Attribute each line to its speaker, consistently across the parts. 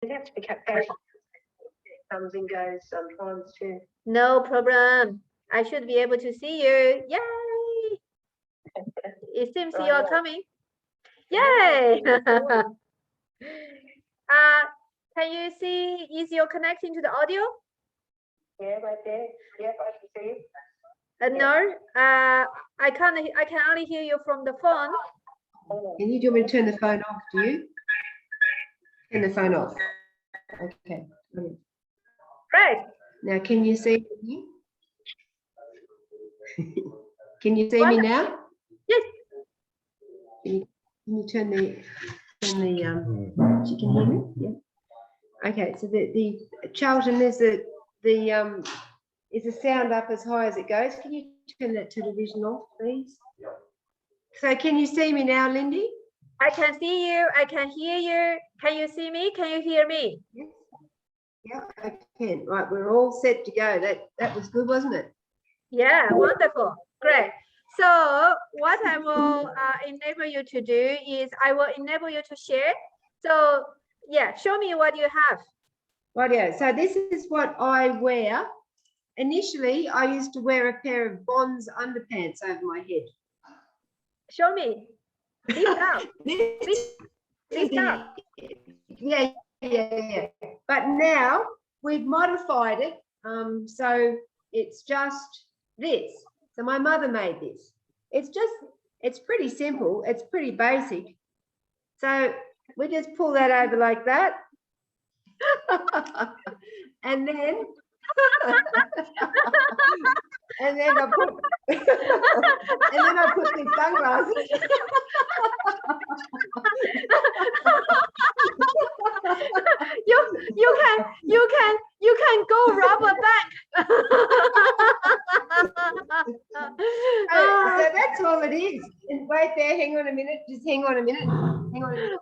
Speaker 1: You have to be kept patient. It comes and goes sometimes too.
Speaker 2: No problem. I should be able to see you. Yay! It seems
Speaker 1: Right,
Speaker 2: you're
Speaker 1: yeah.
Speaker 2: coming. Yay! Can you see? Is your connecting to the audio?
Speaker 1: Yeah, right there. Yep, I can see you.
Speaker 2: No. I can't. I can only hear you from the phone.
Speaker 3: Can you do me to turn the phone off? Do you? Turn the phone off. Okay.
Speaker 2: Right.
Speaker 3: Now, can you see me? Can you see me now?
Speaker 2: Yes.
Speaker 3: Can you turn the you can hear me? Yeah. Okay, so the Charlton, there's is the sound up as high as it goes. Can you turn that television off, please? So can you see me now, Lindy?
Speaker 2: I can see you. I can hear you. Can you see me? Can you hear me?
Speaker 3: Yes. Yeah, I can. Right, we're all set to go. That was good, wasn't it?
Speaker 2: Yeah, wonderful. Great. So what I will enable you to do is I will enable you to share. So yeah, show me what you have.
Speaker 3: Right, yeah. So this is what I wear. Initially, I used to wear a pair of Bonds underpants over my head.
Speaker 2: Show me. Please now. Please now.
Speaker 3: Yeah. But now we've modified it. So it's just this. So my mother made this. It's pretty simple. It's pretty basic. So we just pull that over like that. And then I put these sunglasses.
Speaker 2: you can go rubber back.
Speaker 3: So that's all it is. And wait there, hang on a minute. Just hang on a minute. Hang on a minute.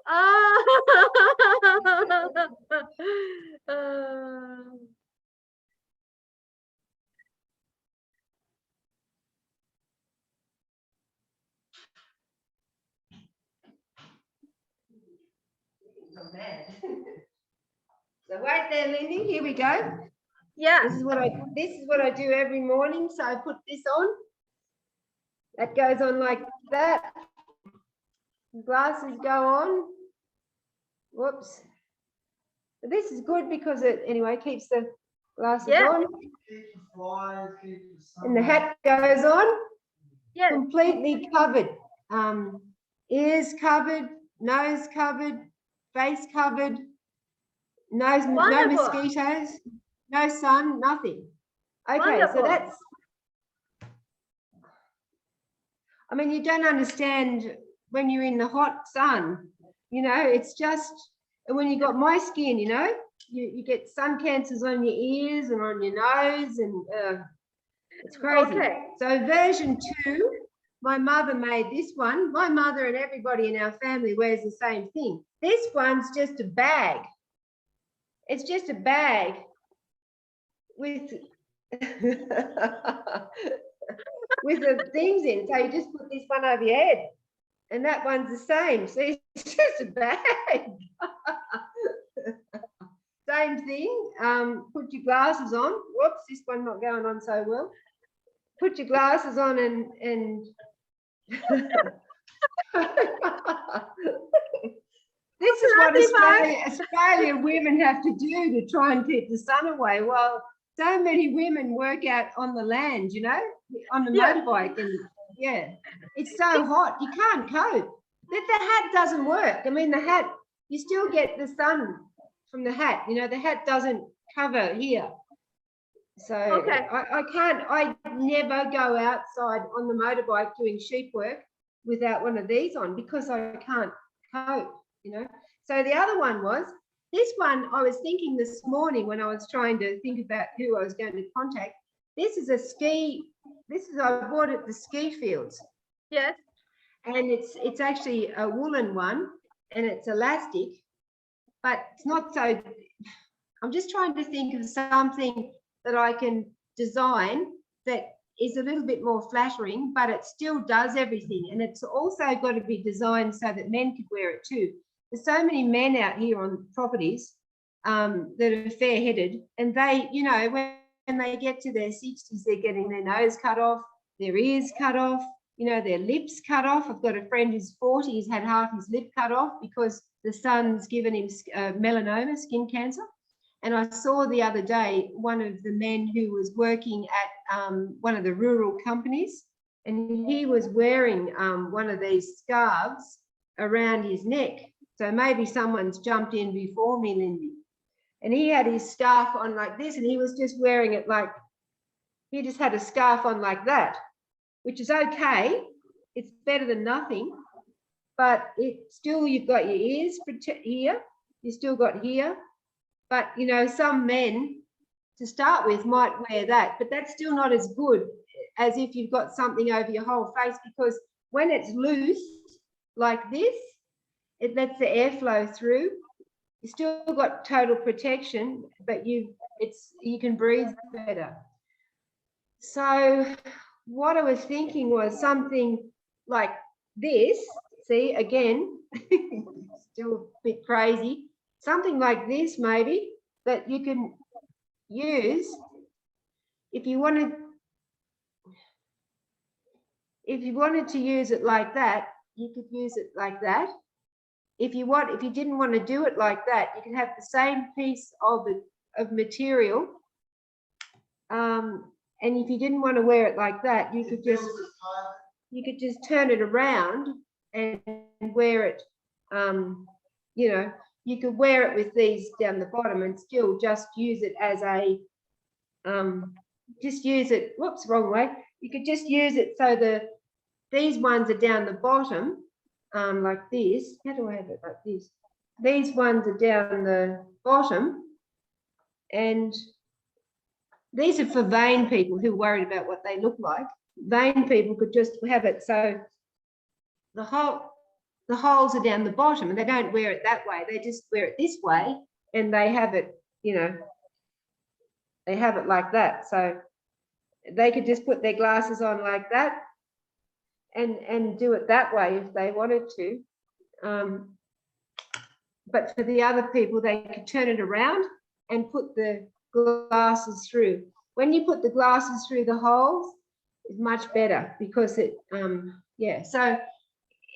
Speaker 3: So wait there, Lindy. Here we go.
Speaker 2: Yeah.
Speaker 3: This is what I do every morning. So I put this on. That goes on like that. Glasses go on. Whoops. But this is good because it anyway keeps the glasses on. And the hat goes on.
Speaker 2: Yes.
Speaker 3: Completely covered. Ears covered, nose covered, face covered. No mosquitoes, no sun, nothing. Okay,
Speaker 2: Wonderful.
Speaker 3: so that's, I mean, you don't understand when you're in the hot sun, you know, it's just, and when you got my skin, you know, you get sun cancers on your ears and on your nose and it's crazy.
Speaker 2: Okay.
Speaker 3: So version 2, my mother made this one. My mother and everybody in our family wears the same thing. This one's just a bag. It's just a bag with with the things in. So you just put this one over your head, and that one's the same. See, it's just a bag. Same thing. Put your glasses on. Whoops, this one not going on so well. Put your glasses on and this is what Australian women have to do to try and keep the sun away. Well, so many women work out on the land, you know, on the motorbike, and yeah, it's so hot you can't cope. The hat doesn't work. I mean, the hat, you still get the sun from the hat. You know, the hat doesn't cover here. So
Speaker 2: Okay.
Speaker 3: I never go outside on the motorbike doing sheep work without one of these on because I can't cope, you know. So the other one was, this one I was thinking this morning when I was trying to think about who I was going to contact. This is I bought at the ski fields.
Speaker 2: Yes.
Speaker 3: And it's actually a woolen one and it's elastic, but it's not so, I'm just trying to think of something that I can design that is a little bit more flattering, but it still does everything. And it's also got to be designed so that men could wear it too. There's so many men out here on properties that are fair-headed, and they, you know, when they get to their 60s, they're getting their nose cut off, their ears cut off, you know, their lips cut off. I've got a friend who's 40, he's had half his lip cut off because the sun's given him melanoma, skin cancer. And I saw the other day one of the men who was working at one of the rural companies, and he was wearing one of these scarves around his neck. So maybe someone's jumped in before me, Lindy. And he had his scarf on like this, and he was just wearing it like, he just had a scarf on like that, which is okay. It's better than nothing, but it still, you've got your ears here, you still got here. But, you know, some men to start with might wear that, but that's still not as good as if you've got something over your whole face, because when it's loose like this, it lets the airflow through. You still got total protection, but you can breathe better. So what I was thinking was something like this. See, again, still a bit crazy. Something like this, maybe, that you can use if you wanted to use it like that. You could use it like that. If you didn't want to do it like that, you can have the same piece of material. And if you didn't want to wear it like that, you could just turn it around and wear it. You know, you could wear it with these down the bottom and still just use it as a whoops, wrong way. You could just use it so these ones are down the bottom. Like this. How do I have it like this? These ones are down the bottom, and these are for vain people who are worried about what they look like. Vain people could just have it so the holes are down the bottom, and they don't wear it that way. They just wear it this way, and they have it, you know, they have it like that. So they could just put their glasses on like that, and do it that way if they wanted to. But for the other people, they could turn it around and put the glasses through. When you put the glasses through the holes, it's much better because it, yeah. So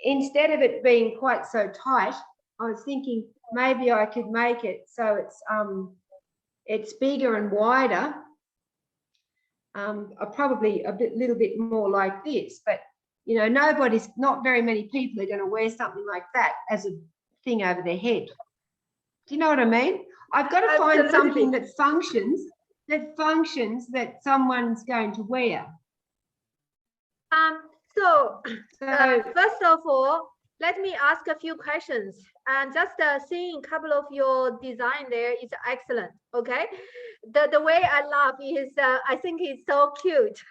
Speaker 3: instead of it being quite so tight, I was thinking maybe I could make it so it's bigger and wider. Probably little bit more like this, but you know, not very many people are going to wear something like that as a thing over their head. Do you know what I mean? I've got to find something that functions that someone's going to wear.
Speaker 2: So first of all, let me ask a few questions. And just seeing a couple of your design there is excellent. Okay, the way I laugh is I think it's so cute.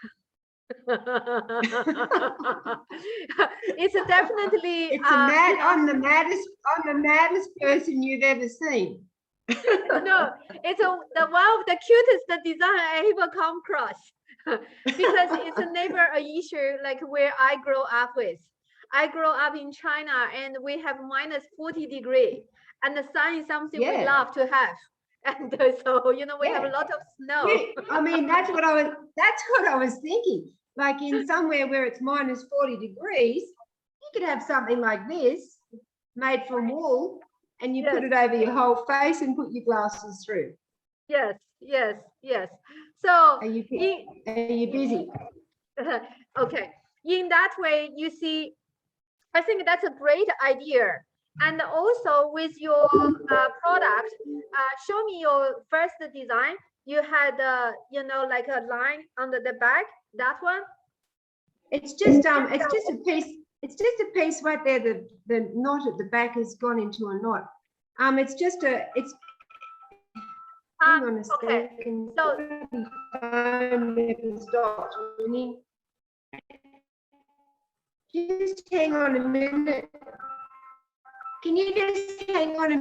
Speaker 2: It's definitely
Speaker 3: I'm the maddest person you've ever seen.
Speaker 2: No, it's one of the cutest design I ever come across. Because it's never an issue like where I grow up with. I grew up in China and we have -40 degrees, and the sun is something we love to have. And so, you know, we have a lot of snow.
Speaker 3: I mean, that's what I was thinking. Like in somewhere where it's -40 degrees, you could have something like this made from wool, and you put it over your whole face and put your glasses through.
Speaker 2: Yes, yes, yes. So
Speaker 3: are you busy?
Speaker 2: Okay. In that way, you see, I think that's a great idea. And also with your product, show me your first design. You had, you know, like a line under the back. That one.
Speaker 3: It's just a piece. It's just a piece right there. The knot at the back has gone into a knot. It's just a. It's. Hang on a second.
Speaker 2: So.
Speaker 3: Just hang on a minute. Can you just hang on a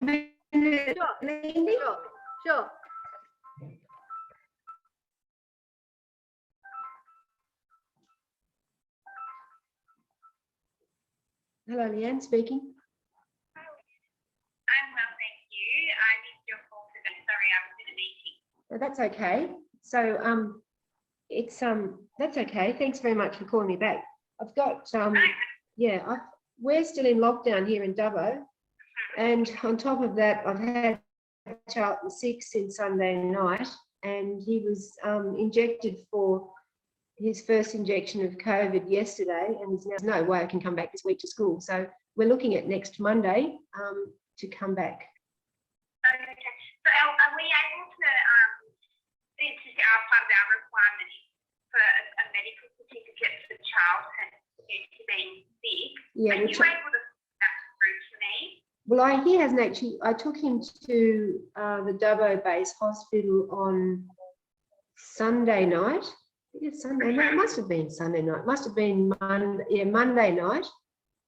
Speaker 3: minute, Lindy?
Speaker 2: Sure.
Speaker 3: Hello, Leanne speaking.
Speaker 1: I'm well, thank you. I missed your call today. Sorry, I was in a meeting.
Speaker 3: Oh, that's okay. So that's okay. Thanks very much for calling me back. I've got we're still in lockdown here in Dubbo, and on top of that, I've had Charlton sick since Sunday night, and he was injected for his first injection of COVID yesterday, and there's no way I can come back this week to school. So we're looking at next Monday to come back.
Speaker 1: Okay. So are we able to, this is our part of our requirement for a medical certificate for Charlton due to being sick.
Speaker 3: Yeah,
Speaker 1: are you able to put that through to me?
Speaker 3: Well, he hasn't actually. I took him to the Dubbo Base Hospital on Sunday night. I think it's Sunday night. It must have been Sunday night. It must have been Monday night.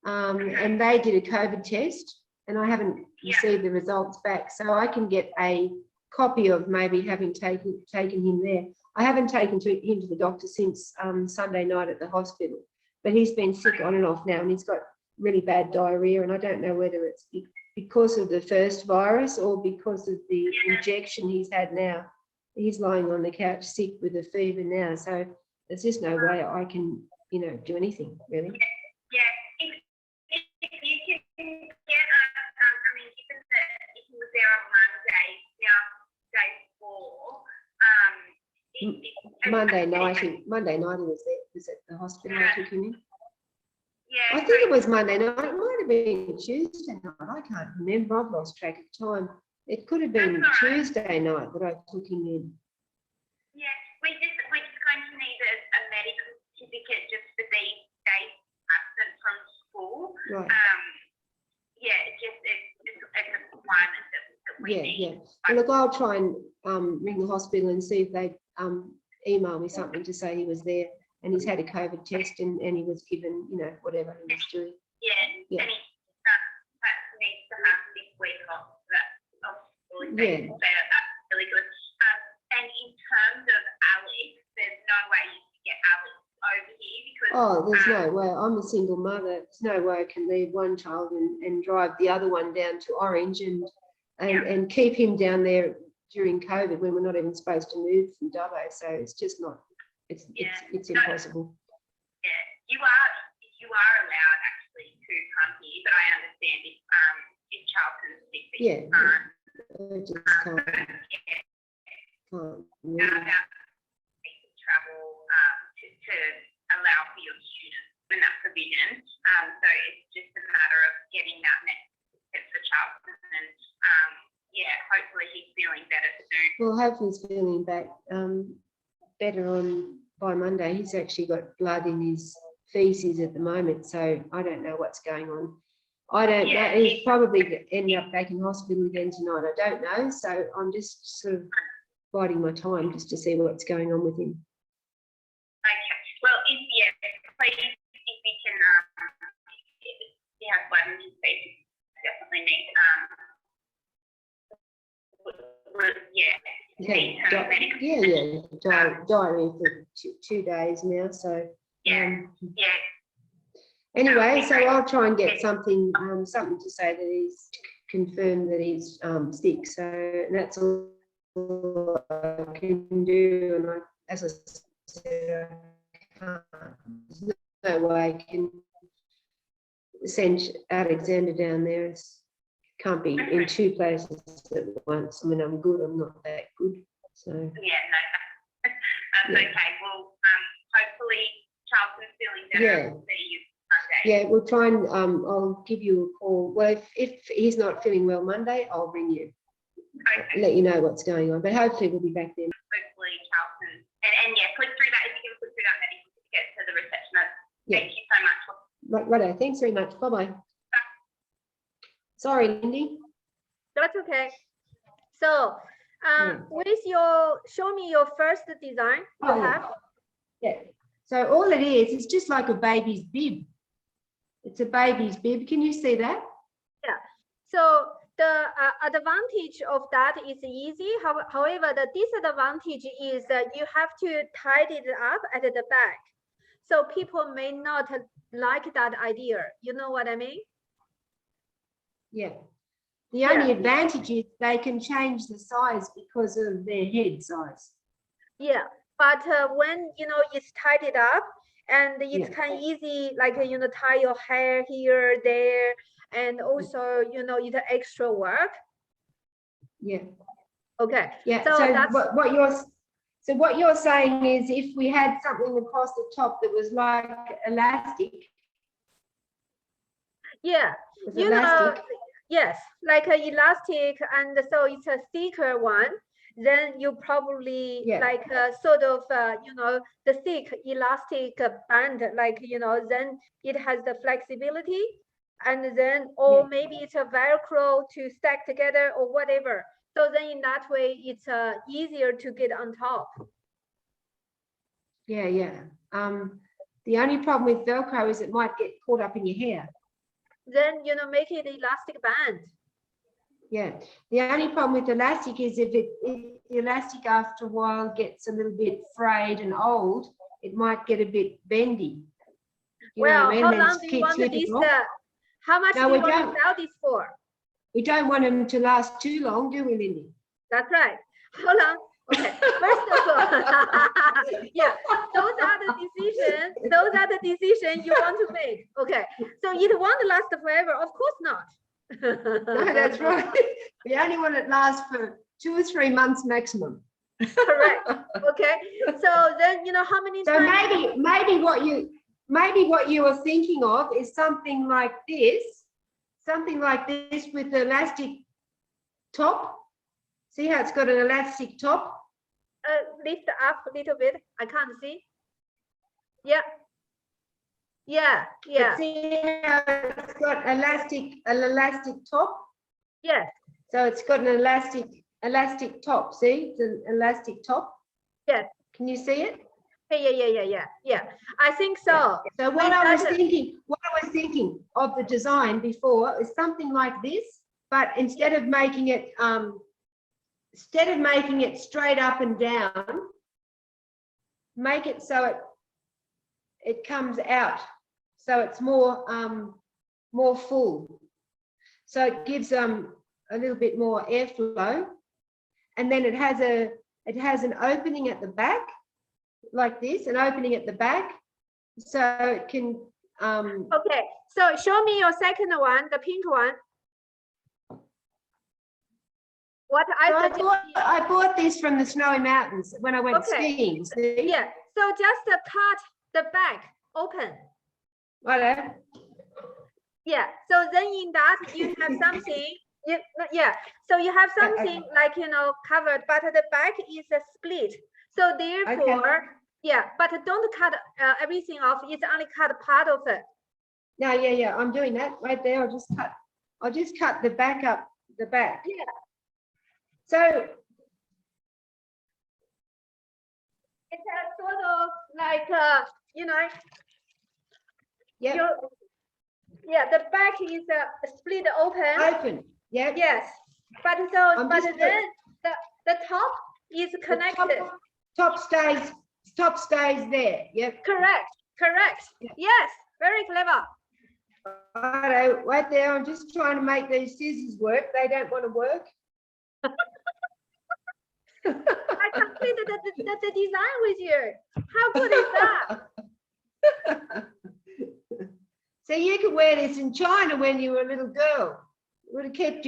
Speaker 3: And they did a COVID test, and I haven't received the results back, so I can get a copy of maybe having taken him there. I haven't taken him to the doctor since Sunday night at the hospital, but he's been sick on and off now, and he's got really bad diarrhea, and I don't know whether it's because of the first virus or because of the injection he's had now. He's lying on the couch sick with a fever now, so there's just no way I can, do anything really.
Speaker 1: Yeah, if you can get, I mean, given that if he was there on Monday, now day 4, Monday night he was there. Was at the hospital I took him in. Yeah,
Speaker 3: I think it was Monday night. It might have been Tuesday night. I can't remember. I've lost track of time. It could have been Tuesday night that I took him in.
Speaker 1: Yeah, we're just going to need a medical certificate just for these days absent from school.
Speaker 3: Right.
Speaker 1: It's a requirement that we need.
Speaker 3: Yeah. Well, look, I'll try and ring the hospital and see if they email me something to say he was there and he's had a COVID test and he was given, whatever he was doing.
Speaker 1: Yeah. And that needs to happen this week off.
Speaker 3: Yeah.
Speaker 1: So that's really good. And in terms of Alex, there's no way you can get Alex over here because
Speaker 3: there's no way. I'm a single mother. There's no way I can leave one child and drive the other one down to Orange and keep him down there during COVID when we're not even supposed to move from Dubbo. So it's just not. It's impossible.
Speaker 1: Yeah, you are allowed actually to come here, but I understand if Charlton's sick, that you can't.
Speaker 3: I just can't.
Speaker 1: Travel to allow for your students in that provision. So it's just a matter of getting that next for Charlton, and hopefully he's feeling better soon.
Speaker 3: Well, hopefully he's feeling better by Monday. He's actually got blood in his feces at the moment, so I don't know what's going on. I don't know. He's probably ending up back in hospital again tonight. I don't know. So I'm just sort of biding my time just to see what's going on with him.
Speaker 1: Okay. Well, please, if you can, if you have blood in his feces, definitely need,
Speaker 3: diarrhea for 2 days now. So Anyway, so I'll try and get something to say that he's confirmed that he's sick. So that's all I can do. And as I said, there's no way I can send Alexander down there. It can't be in 2 places at once. I mean, I'm good. I'm not that good. So
Speaker 1: that's okay. Well, hopefully Charlton's feeling better. We'll see you Monday.
Speaker 3: Yeah, we'll try and I'll give you a call. Well, if he's not feeling well Monday, I'll ring you.
Speaker 1: Okay.
Speaker 3: Let you know what's going on. But hopefully we'll be back then.
Speaker 1: Hopefully Charlton. And put through that, if you can put through that medical certificate to the receptionist.
Speaker 3: Yeah.
Speaker 1: Thank you so much.
Speaker 3: Righto, thanks very much. Bye-bye. Sorry, Lindy.
Speaker 2: That's okay. So show me your first design you have.
Speaker 3: Yeah. So all it is just like a baby's bib. It's a baby's bib. Can you see that?
Speaker 2: Yeah. So the advantage of that is easy. However, the disadvantage is that you have to tie it up at the back. So people may not like that idea. You know what I mean?
Speaker 3: Yeah. The only advantage is they can change the size because of their head size.
Speaker 2: Yeah, but when it's tied it up, and it's kind of easy, like tie your hair here, there, and also it's extra work.
Speaker 3: Yeah.
Speaker 2: Okay.
Speaker 3: Yeah.
Speaker 2: So that's
Speaker 3: what you're saying is, if we had something across the top that was like elastic.
Speaker 2: Yeah. Yes, like an elastic, and so it's a thicker one. Then you probably like sort of the thick elastic band, like then it has the flexibility, and then maybe it's a Velcro to stack together or whatever. So then in that way it's easier to get on top.
Speaker 3: Yeah. The only problem with Velcro is it might get caught up in your hair.
Speaker 2: Then make it elastic band.
Speaker 3: Yeah, the only problem with elastic is if the elastic after a while gets a little bit frayed and old, it might get a bit bendy.
Speaker 2: Well, how long do you want this? How much do you want to sell this for?
Speaker 3: We don't want them to last too long, do we, Lindy?
Speaker 2: That's right. How long? Okay, first of all, yeah, those are the decisions you want to make. Okay, so it won't last forever, of course not.
Speaker 3: No, that's right. We only want it to last for 2 or 3 months maximum.
Speaker 2: Correct. Okay, so then how many
Speaker 3: so
Speaker 2: times?
Speaker 3: maybe what you are thinking of is something like this with the elastic top. See how it's got an elastic top?
Speaker 2: Lift up a little bit. I can't see. Yeah.
Speaker 3: But see how it's got an elastic top?
Speaker 2: Yes.
Speaker 3: So it's got an elastic top. See, it's an elastic top.
Speaker 2: Yes.
Speaker 3: Can you see it?
Speaker 2: Yeah. I think so.
Speaker 3: Yeah. So what I was thinking of the design before is something like this, but instead of making it straight up and down, make it so it comes out, so it's more full, so it gives a little bit more airflow, and then it has an opening at the back like this, an opening at the back, so it can
Speaker 2: okay, so show me your second one, the pink one. What
Speaker 3: I bought this from the Snowy Mountains when I went skiing. See?
Speaker 2: Yeah, so just cut the back open.
Speaker 3: Right.
Speaker 2: Yeah, so then in that you have something. So you have something like covered, but the back is a split. So therefore, but don't cut everything off. It's only cut part of it.
Speaker 3: No, yeah, I'm doing that right there. I'll just cut the back up, the back.
Speaker 2: Yeah.
Speaker 3: So
Speaker 2: it's a sort of like the back is split open.
Speaker 3: Open. Yeah.
Speaker 2: Yes. But then the top is connected.
Speaker 3: Top stays there. Yep.
Speaker 2: Correct. Yeah. Yes. Very clever.
Speaker 3: Right there. I'm just trying to make these scissors work. They don't want to work.
Speaker 2: I completed the design with you. How good is that?
Speaker 3: So you could wear this in China when you were a little girl. Would keep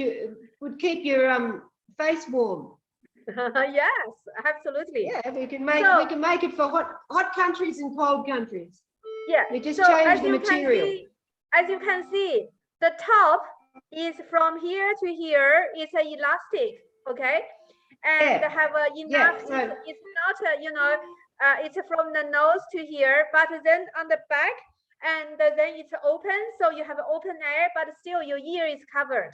Speaker 3: your face warm.
Speaker 2: Yes, absolutely.
Speaker 3: Yeah, we can make it for hot countries and cold countries.
Speaker 2: Yeah.
Speaker 3: We just change the material.
Speaker 2: As you can see, the top is from here to here. It's a elastic, okay, and have enough. It's not it's from the nose to here, but then on the back, and then it's open, so you have open air, but still your ear is covered.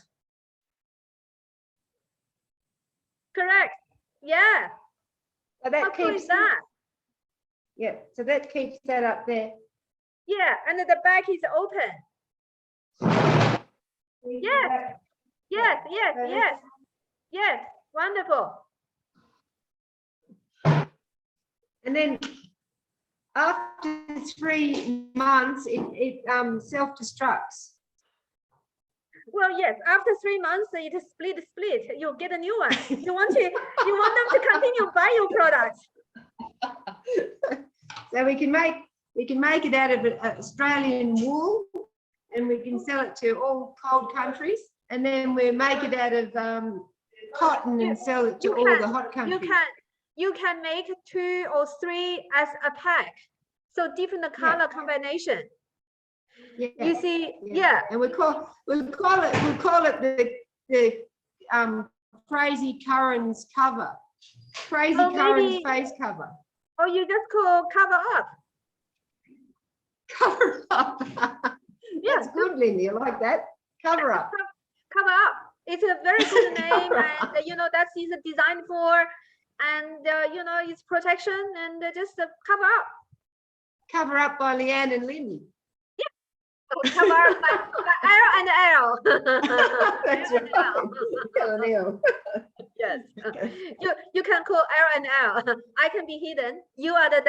Speaker 2: Correct. Yeah.
Speaker 3: So that
Speaker 2: How cool is that?
Speaker 3: Yeah. So that keeps that up there.
Speaker 2: Yeah, and the back is open. Yes. Wonderful.
Speaker 3: And then after 3 months, it self-destructs.
Speaker 2: Well, yes, after 3 months, it is split. You'll get a new one. You want them to continue buy your products.
Speaker 3: So we can make it out of Australian wool, and we can sell it to all cold countries, and then we make it out of cotton and sell it to all the hot countries.
Speaker 2: You can make 2 or 3 as a pack, so different color combination.
Speaker 3: Yeah.
Speaker 2: You see,
Speaker 3: and we'll call it the Crazy Curran's cover, Crazy Curran's face cover.
Speaker 2: Or you just call cover up.
Speaker 3: Cover up. That's good, Lindy. I like that. Cover up.
Speaker 2: Cover up. It's a very good name, and you know that is designed for, and you know it's protection and just cover up.
Speaker 3: Cover up by Leanne and Lindy.
Speaker 2: Cover up by L and L.
Speaker 3: That's right.
Speaker 2: Yes. You can call L and L. I can be hidden. You are not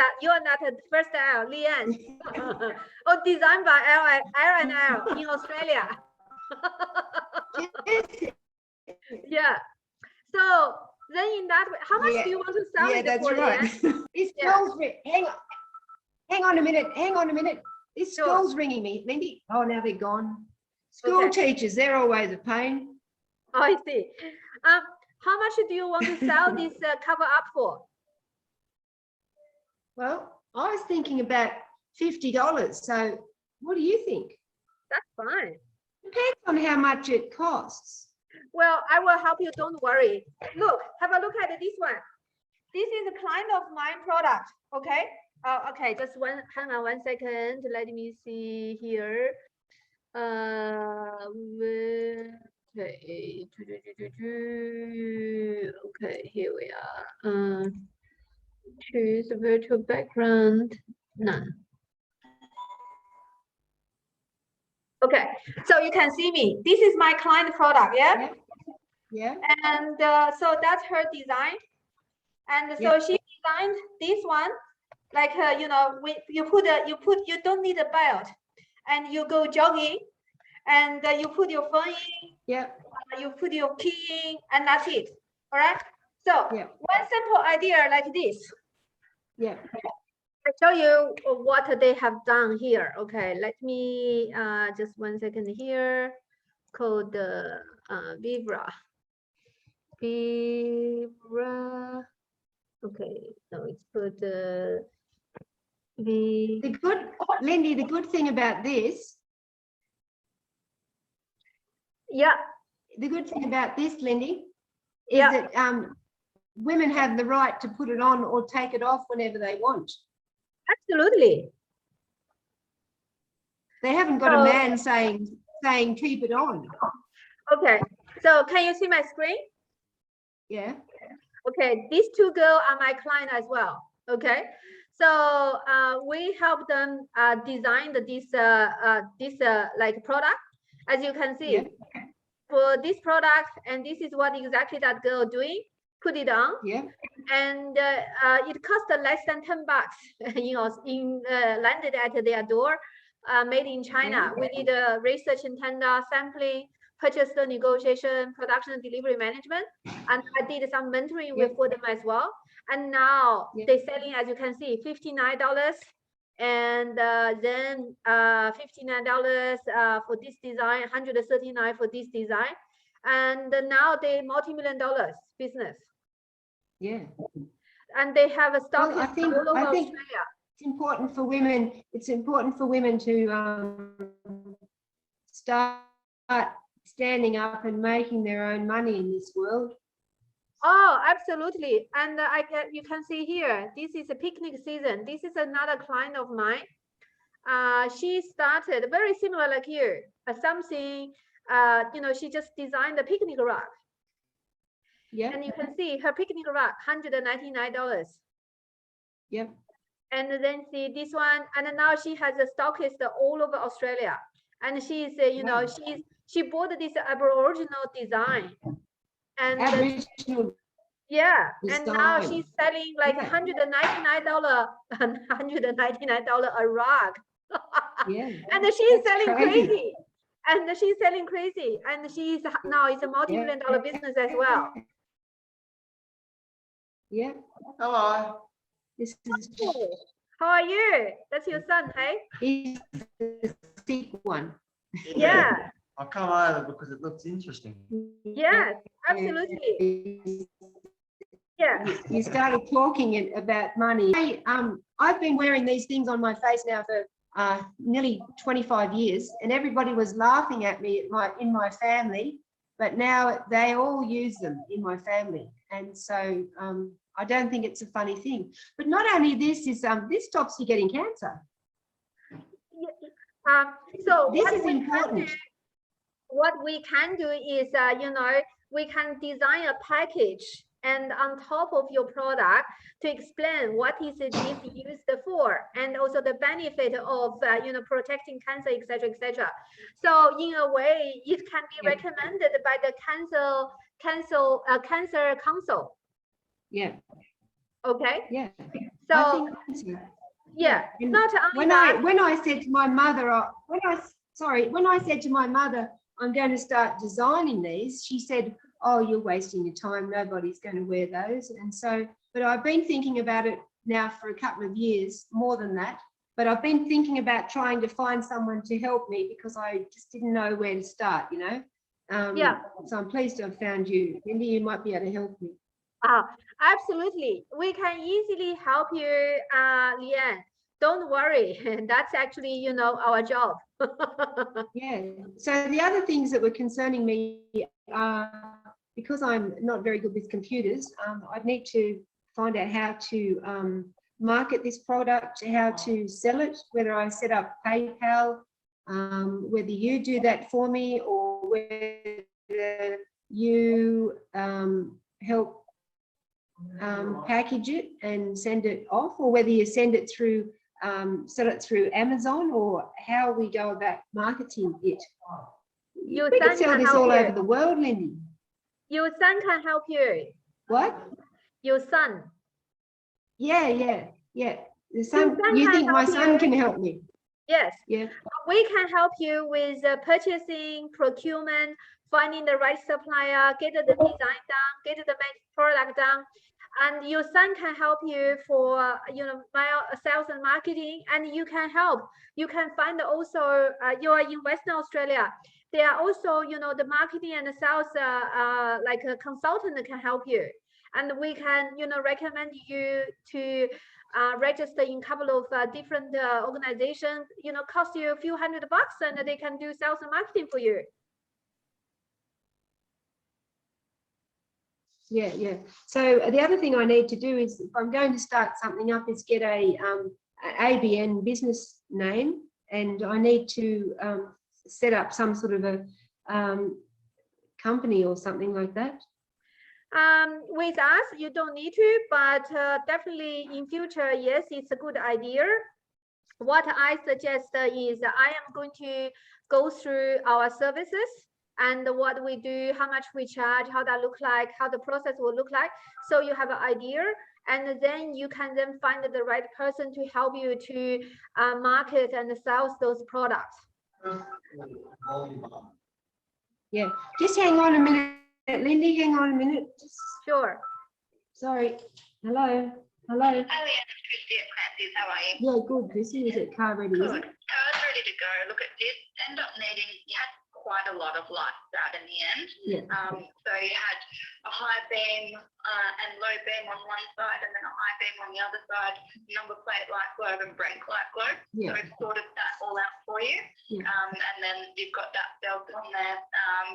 Speaker 2: the first L, Leanne. Or designed by L and L in Australia. Yeah. So then in that way, how much do you want to sell it
Speaker 3: that's
Speaker 2: for,
Speaker 3: right.
Speaker 2: Leanne?
Speaker 3: This phone hang on a minute. This school's ringing me, Lindy. Oh, now they're gone. School teachers, they're always a pain.
Speaker 2: Oh, I see. How much do you want to sell this cover up for?
Speaker 3: Well, I was thinking about $50. So what do you think?
Speaker 2: That's fine.
Speaker 3: Depends on how much it costs.
Speaker 2: Well, I will help you. Don't worry. Look, have a look at this one. This is a client of mine product. Okay. Okay. Just hang on 1 second. Let me see here. Okay. Okay. Here we are. Choose virtual background. None. Okay, so you can see me. This is my client product, yeah?
Speaker 3: Yeah.
Speaker 2: And so that's her design. And so she designed this one, like you know, you don't need a belt, and you go jogging, and you put your phone in.
Speaker 3: Yeah.
Speaker 2: You put your key in, and that's it. All right. So one simple idea like this.
Speaker 3: Yeah.
Speaker 2: I show you what they have done here. Okay, let me just 1 second here. Code Vibra. Okay, so it's called
Speaker 3: Lindy, the good thing about this.
Speaker 2: Yeah.
Speaker 3: The good thing about this, Lindy, is that women have the right to put it on or take it off whenever they want.
Speaker 2: Absolutely.
Speaker 3: They haven't got a man saying keep it on.
Speaker 2: Okay, so can you see my screen?
Speaker 3: Yeah.
Speaker 2: Okay, these 2 girls are my client as well. Okay, so we help them design this like product. As you can see, for this product, and this is what exactly that girl doing. Put it on.
Speaker 3: Yeah.
Speaker 2: And it cost less than $10. You know, landed at their door, made in China. We did research and tender sampling, purchase the negotiation, production and delivery management, and I did some mentoring for them as well. And now they're selling, as you can see, $59, and then $59 for this design, $139 for this design, and now they multi-million-dollar business.
Speaker 3: Yeah.
Speaker 2: And they have a stock
Speaker 3: all over
Speaker 2: Australia.
Speaker 3: It's important for women. It's important for women to start standing up and making their own money in this world.
Speaker 2: Oh, absolutely. And you can see here, this is a picnic season. This is another client of mine. She started very similar like here, something, you know, she just designed a picnic rug.
Speaker 3: Yeah.
Speaker 2: And you can see her picnic rug, $199.
Speaker 3: Yep.
Speaker 2: And then see this one, and now she has a stockist all over Australia. And she's, you know, she bought this Aboriginal design. And
Speaker 3: Aboriginal
Speaker 2: yeah,
Speaker 3: design.
Speaker 2: And now she's selling like $199, $199 a rug.
Speaker 3: Yeah.
Speaker 2: And she's selling crazy. and she's selling crazy, and she's now it's a multi-million-dollar business as well.
Speaker 3: Yeah.
Speaker 4: Hello.
Speaker 3: This is
Speaker 2: How are you? That's your son, hey?
Speaker 3: he's the sick one.
Speaker 2: Yeah.
Speaker 4: I'll come over because it looks interesting.
Speaker 2: Yes, absolutely. Yeah.
Speaker 3: You started talking about money. I've been wearing these things on my face now for nearly 25 years, and everybody was laughing at me in my family, but now they all use them in my family, and so I don't think it's a funny thing. But not only this stops you getting cancer.
Speaker 2: So
Speaker 3: this is important.
Speaker 2: What we can do is, we can design a package and on top of your product to explain what is it used for, and also the benefit of, protecting cancer, etc., etc. So in a way, it can be recommended by the cancer council.
Speaker 3: Yeah.
Speaker 2: Okay.
Speaker 3: Yeah.
Speaker 2: So,
Speaker 3: I think so.
Speaker 2: Yeah. Not only
Speaker 3: when I said to my mother, when I said to my mother, I'm going to start designing these, she said, oh, you're wasting your time. Nobody's going to wear those. And so, but I've been thinking about it now for a couple of years, more than that. But I've been thinking about trying to find someone to help me because I just didn't know where to start, So I'm pleased to have found you. Lindy, you might be able to help me.
Speaker 2: Absolutely. We can easily help you, Leanne. Don't worry. That's actually, our job.
Speaker 3: Yeah. So the other things that were concerning me are, because I'm not very good with computers, I'd need to find out how to market this product, how to sell it, whether I set up PayPal, whether you do that for me, or whether you help package it and send it off, or whether you send it through sell it through Amazon, or how we go about marketing it.
Speaker 2: Your
Speaker 3: we
Speaker 2: son
Speaker 3: can sell
Speaker 2: can
Speaker 3: this
Speaker 2: help
Speaker 3: all
Speaker 2: you.
Speaker 3: over the world, Lindy.
Speaker 2: Your son can help you.
Speaker 3: What?
Speaker 2: Your son.
Speaker 3: Yeah. The son, you think my son can help me?
Speaker 2: Yes.
Speaker 3: Yeah.
Speaker 2: We can help you with purchasing, procurement, finding the right supplier, get the design done, get the product done. And your son can help you for, sales and marketing, and you can help. You can find also, you are in Western Australia. There are also, the marketing and the sales, like a consultant that can help you. And we can, recommend you to register in a couple of different organizations, cost you a few $100, and they can do sales and marketing for you.
Speaker 3: Yeah. So the other thing I need to do is, if I'm going to start something up, is get a ABN business name, and I need to set up some sort of a company or something like that.
Speaker 2: With us, you don't need to, but definitely in future, yes, it's a good idea. What I suggest is I am going to go through our services and what we do, how much we charge, how that look like, how the process will look like. So you have an idea, and then you can then find the right person to help you to market and sell those products.
Speaker 3: Yeah, just hang on a minute, Lindy, hang on a minute.
Speaker 2: Sure.
Speaker 3: Sorry. Hello.
Speaker 1: Hi, Leanne. It's Christy at Clancy's. How are you?
Speaker 3: Yeah, good. Chrissy, is it car ready?
Speaker 1: Good. Car's ready to go. Look, it did end up needing, you had quite a lot of lights out in the end.
Speaker 3: Yeah.
Speaker 1: So you had a high beam and low beam on one side, and then a high beam on the other side, number plate light globe and brake light globe.
Speaker 3: Yeah.
Speaker 1: So we've sorted that all out for you.
Speaker 3: Yeah.
Speaker 1: And then you've got that belt on there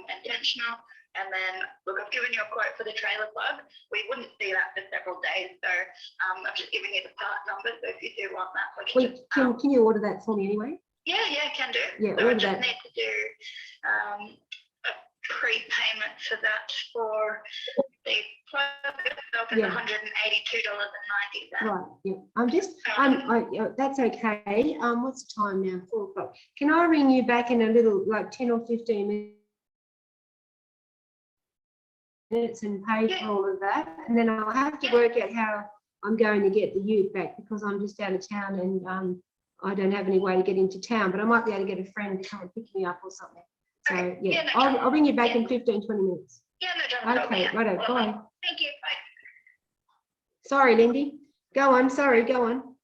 Speaker 1: and tensioner. And then, look, I've given you a quote for the trailer plug. We wouldn't see that for several days. So I'm just giving you the part number. So if you do want that, we can
Speaker 3: Can you order that for me anyway?
Speaker 1: Yeah, can do.
Speaker 3: Yeah,
Speaker 1: so I
Speaker 3: order
Speaker 1: just
Speaker 3: that.
Speaker 1: need to do a prepayment for that for the plug itself is
Speaker 3: Yeah.
Speaker 1: $182.90.
Speaker 3: Right. Yeah. I'm just. That's okay. What's the time now? 4 o'clock. Can I ring you back in a little, like 10 or 15 minutes and pay for all of that, and then I'll have to work out how I'm going to get the ute back, because I'm just out of town and I don't have any way to get into town, but I might be able to get a friend to come and pick me up or something. So yeah, I'll ring you back in 15, 20 minutes.
Speaker 1: Yeah, no, don't.
Speaker 3: Okay, righto, bye.
Speaker 1: Thank you. Bye.
Speaker 3: Sorry, Lindy. Go on, sorry, go on.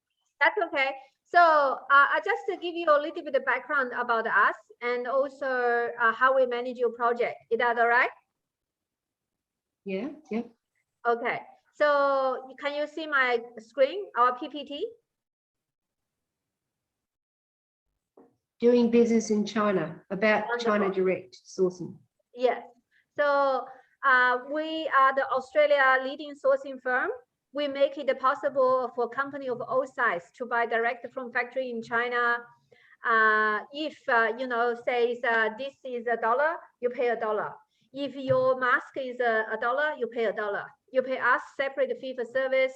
Speaker 2: That's okay. So I just to give you a little bit of background about us and also how we manage your project. Is that all right?
Speaker 3: Yeah, yeah.
Speaker 2: Okay. So can you see my screen, our PPT?
Speaker 3: Doing business in China, about
Speaker 2: Wonderful.
Speaker 3: China direct sourcing.
Speaker 2: Yes. So we are the Australia leading sourcing firm. We make it possible for company of all sizes to buy direct from factory in China. If you know, says this is $1, you pay $1. If your mask is $1, you pay $1. You pay us separate fee for service,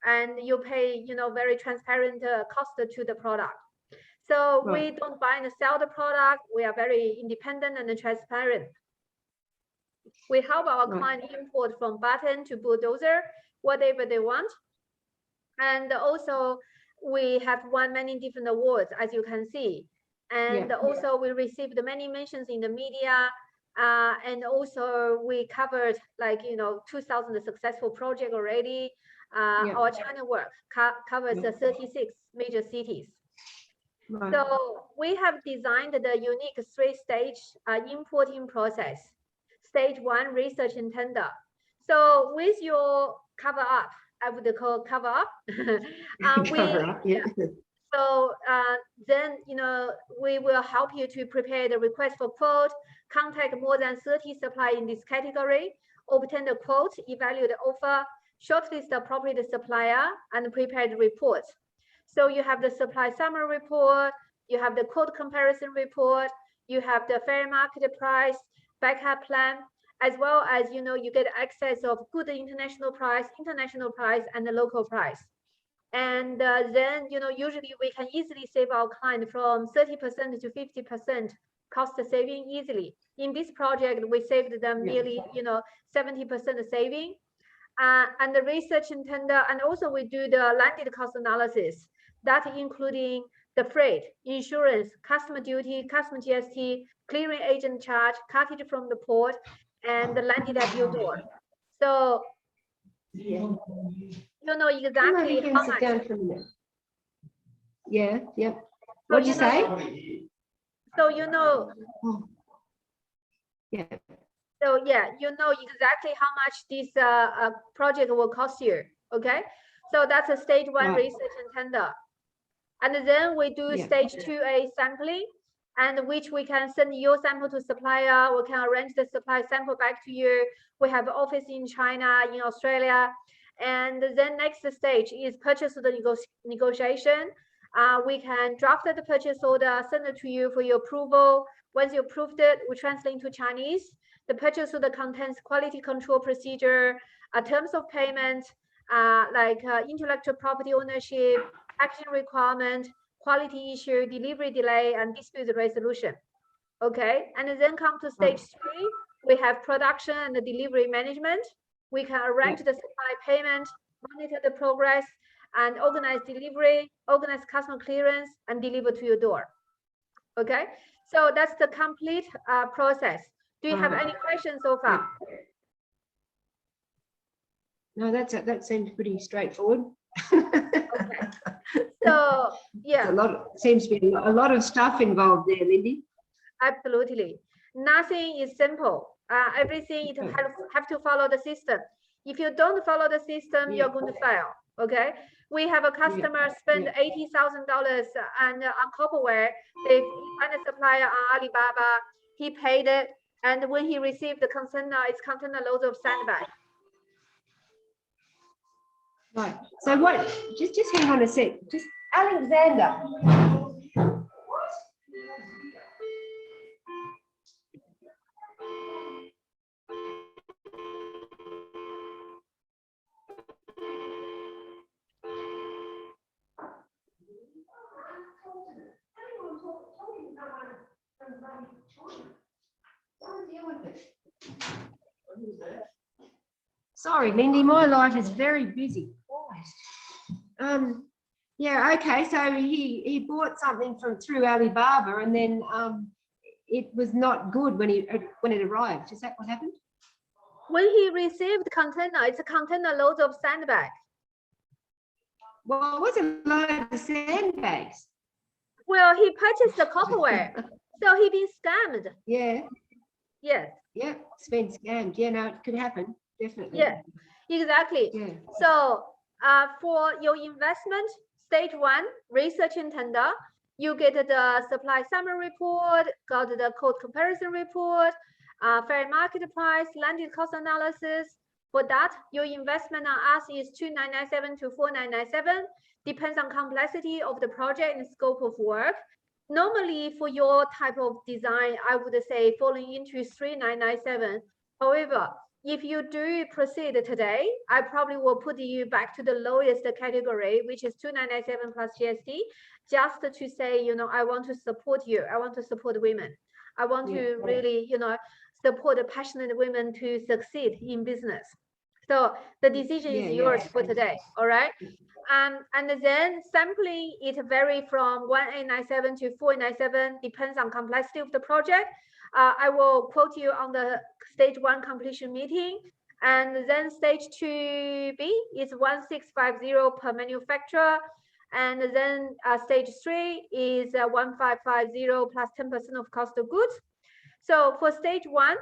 Speaker 2: and you pay, you know, very transparent cost to the product. So
Speaker 3: Right.
Speaker 2: we don't buy and sell the product. We are very independent and transparent. We help our
Speaker 3: Right.
Speaker 2: client import from button to bulldozer, whatever they want. And also we have won many different awards, as you can see. And
Speaker 3: Yeah.
Speaker 2: also we received many mentions in the media. And also we covered, like, you know, 2,000 successful project already.
Speaker 3: Yeah.
Speaker 2: Our China work covers
Speaker 3: Yeah.
Speaker 2: 36 major cities.
Speaker 3: Right.
Speaker 2: So we have designed the unique three-stage importing process. Stage 1, research and tender. So with your cover up, I would call cover up.
Speaker 3: Cover up, yeah.
Speaker 2: So then, you know, we will help you to prepare the request for quote, contact more than 30 suppliers in this category, obtain the quote, evaluate the offer, shortlist the appropriate supplier, and prepare the report. So you have the supply summary report, you have the quote comparison report, you have the fair market price, backup plan, as well as, you know, you get access of good international price, and the local price. And then, you know, usually we can easily save our client from 30% to 50% cost saving easily. In this project, we saved them nearly, you know, 70% saving. And the research and tender, and also we do the landed cost analysis, that including the freight, insurance, customer duty, customer GST, clearing agent charge, cartage from the port, and the landed at your door. So you know exactly how much.
Speaker 3: Down for a minute. Yeah, yep. What'd you say?
Speaker 2: So you know.
Speaker 3: Yeah.
Speaker 2: So yeah, you know exactly how much this project will cost you. Okay, so that's a stage 1
Speaker 3: Right.
Speaker 2: research and tender, and then we do stage 2A sampling, and which we can send your sample to supplier. We can arrange the supply sample back to you. We have office in China, in Australia, and then next stage is purchase order negotiation. We can draft the purchase order, send it to you for your approval. Once you approved it, we translate into Chinese. The purchase order contains quality control procedure, terms of payment, like intellectual property ownership, action requirement, quality issue, delivery delay, and dispute resolution. Okay, and then come to stage 3. We have production and the delivery management. We can arrange the supply payment, monitor the progress, and organize delivery, organize customer clearance, and deliver to your door. Okay, so that's the complete process. Do you have any questions so far?
Speaker 3: No, that seems pretty straightforward.
Speaker 2: Okay. So yeah,
Speaker 3: Seems to be a lot of stuff involved there, Lindy.
Speaker 2: absolutely. Nothing is simple. Everything you have to follow the system. If you don't follow the system, you're going to fail. Okay. We have a customer spend $80,000 on copperware. They find a supplier on Alibaba. He paid it, and when he received the container, it's container loads of sandbag.
Speaker 3: Right. So what? Just hang on a sec. Just Alexander. Sorry, Lindy, my life is very busy. Yeah, okay. So he bought something through Alibaba, and then it was not good when it arrived. Is that what happened?
Speaker 2: When he received container, it's a container loads of sandbag.
Speaker 3: Well, it wasn't a load of sandbags.
Speaker 2: Well, he purchased the copperware, so he been scammed.
Speaker 3: Yeah,
Speaker 2: Yes,
Speaker 3: yeah, it's been scammed. Yeah, no, it could happen, definitely.
Speaker 2: yeah, exactly.
Speaker 3: Yeah.
Speaker 2: So for your investment, stage 1, research and tender, you get the supply summary report, got the code comparison report, fair market price, landed cost analysis. For that, your investment on us is 2,997 to 4,997, depends on complexity of the project and scope of work. Normally, for your type of design, I would say falling into 3,997. However, if you do proceed today, I probably will put you back to the lowest category, which is 2,997 plus GST, just to say, you know, I want to support you. I want to support women. I want to really, you know, support the passionate women to succeed in business. So the decision is yours for today. All right. And then sampling, it vary from 1,897 to 4,997, depends on complexity of the project. I will quote you on the stage 1 completion meeting. And then stage 2B is 1,650 per manufacturer. And then stage 3 is 1,550 plus 10% of cost of goods. So for stage 1,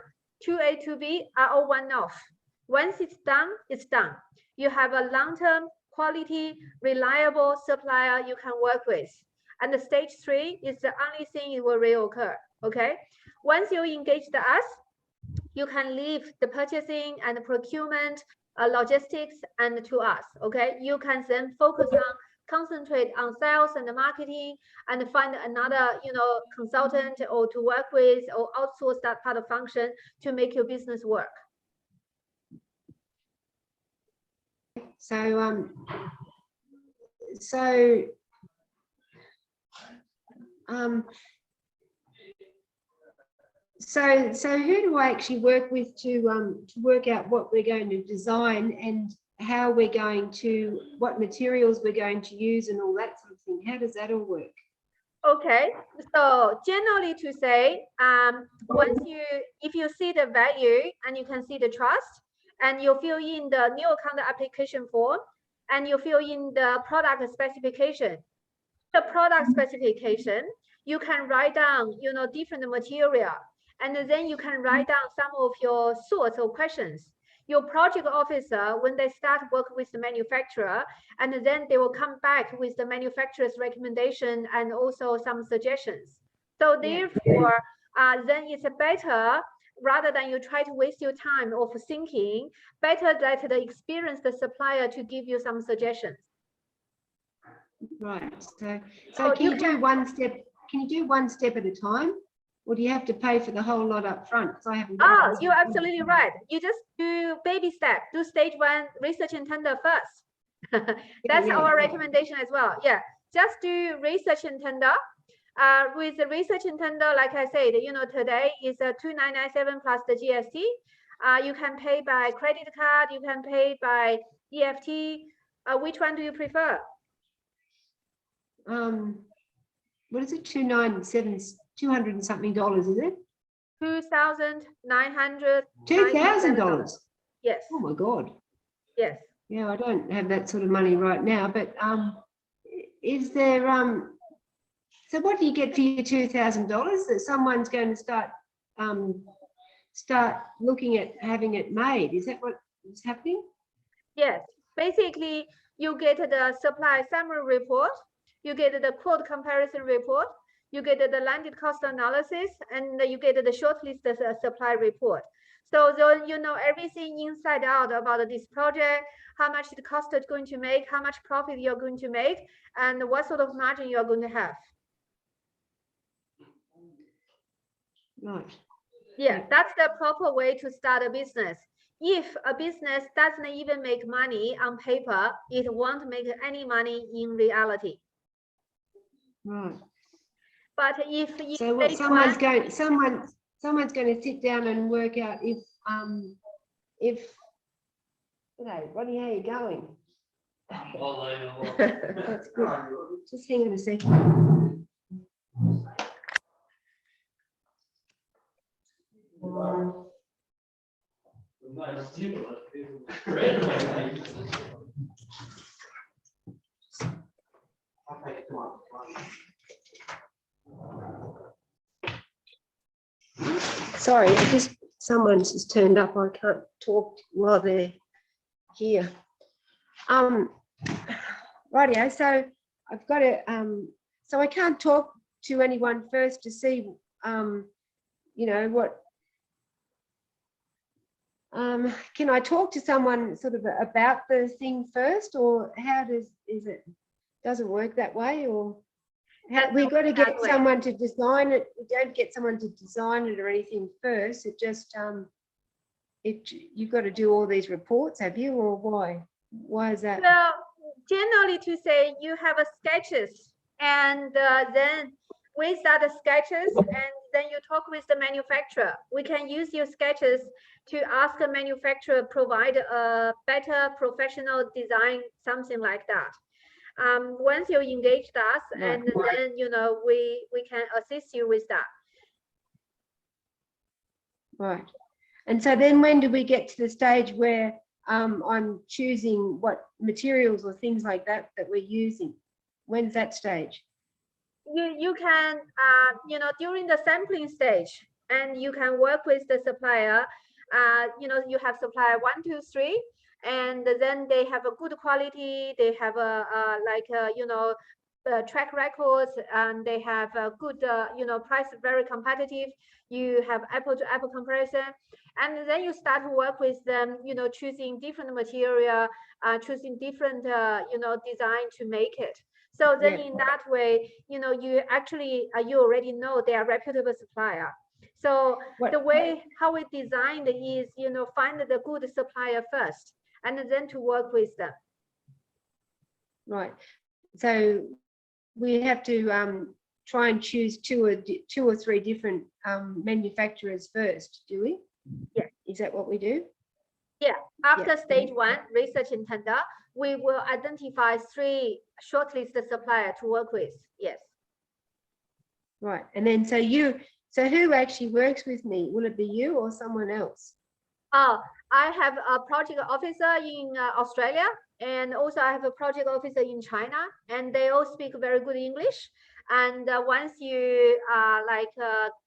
Speaker 2: 2A, 2B are all one-off. Once it's done, it's done. You have a long-term, quality, reliable supplier you can work with. And the stage 3 is the only thing it will reoccur, okay? Once you engage us, you can leave the purchasing and procurement, logistics, and to us, okay? You can then focus on, concentrate on sales and marketing and find another, you know, consultant or to work with or outsource that part of function to make your business work.
Speaker 3: So, so who do I actually work with to work out what we're going to design and how we're going to, what materials we're going to use and all that sort of thing? How does that all work?
Speaker 2: Okay, so generally to say, if you see the value and you can see the trust, and you fill in the new account application form, and you fill in the product specification. The product specification, you can write down, you know, different material, and then you can write down some of your thoughts or questions. Your project officer, when they start work with the manufacturer, and then they will come back with the manufacturer's recommendation and also some suggestions. So therefore, then it's better, rather than you try to waste your time of thinking, better that the experienced supplier to give you some suggestions.
Speaker 3: Right. So can you do one step? Can you do one step at a time, or do you have to pay for the whole lot up front? Because I haven't.
Speaker 2: Oh, you're absolutely right. You just do baby step. Do stage 1 research and tender first. That's our recommendation as well. Yeah, just do research and tender. With the research and tender, like I said, you know, today is 2,997 plus the GST. You can pay by credit card. You can pay by EFT. Which one do you prefer?
Speaker 3: What is it? 297, $200 and something, is it?
Speaker 2: $2,900.
Speaker 3: $2,000.
Speaker 2: Yes.
Speaker 3: Oh my God.
Speaker 2: Yes.
Speaker 3: Yeah, I don't have that sort of money right now, but is there so what do you get for your $2,000 that someone's going to start looking at having it made? Is that what is happening?
Speaker 2: Yes. Basically, you get the supply summary report, you get the quote comparison report, you get the landed cost analysis, and you get the shortlisted supply report. So you know everything inside out about this project, how much the cost is going to make, how much profit you're going to make, and what sort of margin you're going to have.
Speaker 3: Right.
Speaker 2: Yeah, that's the proper way to start a business. If a business doesn't even make money on paper, it won't make any money in reality.
Speaker 3: Right.
Speaker 2: But if
Speaker 3: so what someone's going to sit down and work out if G'day, Ronnie, how are you going? That's good. Just hang on a second. Sorry, someone's just turned up. I can't talk while they're here. Rightio, so I've got to, so I can't talk to anyone first to see, you know, what, can I talk to someone sort of about the thing first, or how doesn't work that way, or we got to get someone to design it? We don't get someone to design it or anything first. It just, you've got to do all these reports, have you, or why? Why is that?
Speaker 2: Well, generally to say you have a sketches, and then with that sketches, and then you talk with the manufacturer. We can use your sketches to ask a manufacturer provide a better professional design, something like that. Once you engage us, and then you know we can assist you with that.
Speaker 3: Right. And so then when do we get to the stage where I'm choosing what materials or things like that we're using? When's that stage?
Speaker 2: You can you know, during the sampling stage, and you can work with the supplier. You know, you have supplier 1, 2, 3, and then they have a good quality. They have a you know, track records, and they have a good you know, price, very competitive. You have apple to apple comparison, and then you start to work with them, you know, choosing different material, choosing different you know, design to make it. So then in that way, you know, you actually you already know they are reputable supplier. So the way how we designed is, you know, find the good supplier first, and then to work with them.
Speaker 3: Right. So we have to try and choose two or three different manufacturers first, do we?
Speaker 2: Yeah.
Speaker 3: Is that what we do?
Speaker 2: Yeah. After stage 1, research and tender, we will identify 3 shortlisted supplier to work with. Yes.
Speaker 3: Right. And then so who actually works with me? Will it be you or someone else?
Speaker 2: I have a project officer in Australia, and also I have a project officer in China, and they all speak very good English. And once you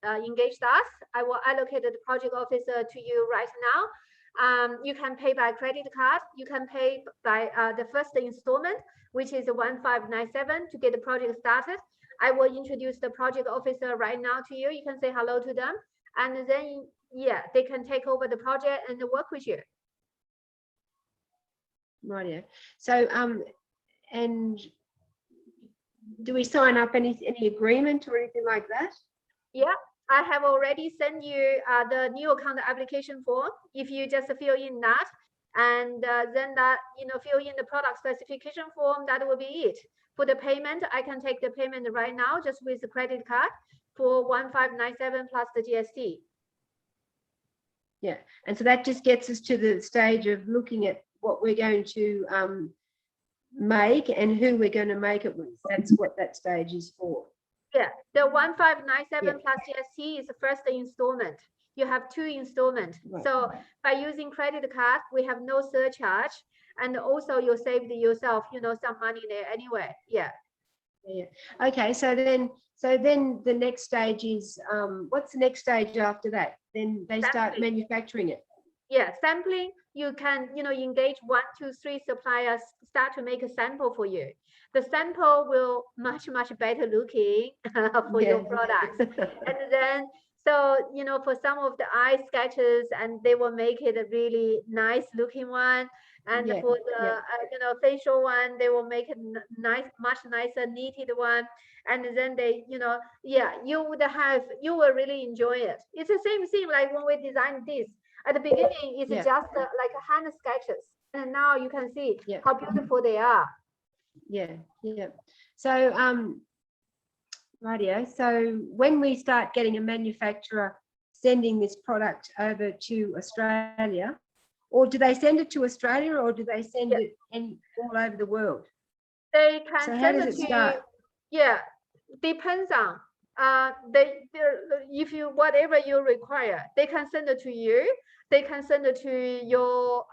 Speaker 2: engage us, I will allocate the project officer to you right now. You can pay by credit card. You can pay by the first installment, which is 1597, to get the project started. I will introduce the project officer right now to you. You can say hello to them, and then yeah, they can take over the project and work with you.
Speaker 3: Right. Yeah. So and do we sign up any agreement or anything like that?
Speaker 2: Yeah, I have already sent you the new account application form. If you just fill in that, and then that, you know, fill in the product specification form, that will be it. For the payment, I can take the payment right now just with the credit card for 1597 plus the GST.
Speaker 3: Yeah, and so that just gets us to the stage of looking at what we're going to make and who we're going to make it with. That's what that stage is for.
Speaker 2: Yeah, the 1597 plus GST is the first installment. You have 2 installments. Right. So by using credit card, we have no surcharge, and also you saved yourself, you know, some money there anyway. Yeah.
Speaker 3: Yeah. Okay. So then the next stage is what's the next stage after that? Then they start manufacturing it.
Speaker 2: Yeah, sampling. You can, you know, engage 1, 2, 3 suppliers, start to make a sample for you. The sample will much better looking for your products. And then, so, you know, for some of the eye sketches, and they will make it a really nice looking one. And for the, you know, facial one, they will make it nice, much nicer, knitted one. And then they, you know, yeah, you will really enjoy it. It's the same thing like when we designed this. At the beginning, it's just like hand sketches. And now you can see how beautiful they are.
Speaker 3: Yeah. So, rightio. So when we start getting a manufacturer sending this product over to Australia, or do they send it to Australia, or do they send it all over the world?
Speaker 2: They can
Speaker 3: so
Speaker 2: send
Speaker 3: how does
Speaker 2: it
Speaker 3: it
Speaker 2: to
Speaker 3: start?
Speaker 2: you. Yeah, depends on. if you whatever you require, they can send it to you. They can send it to your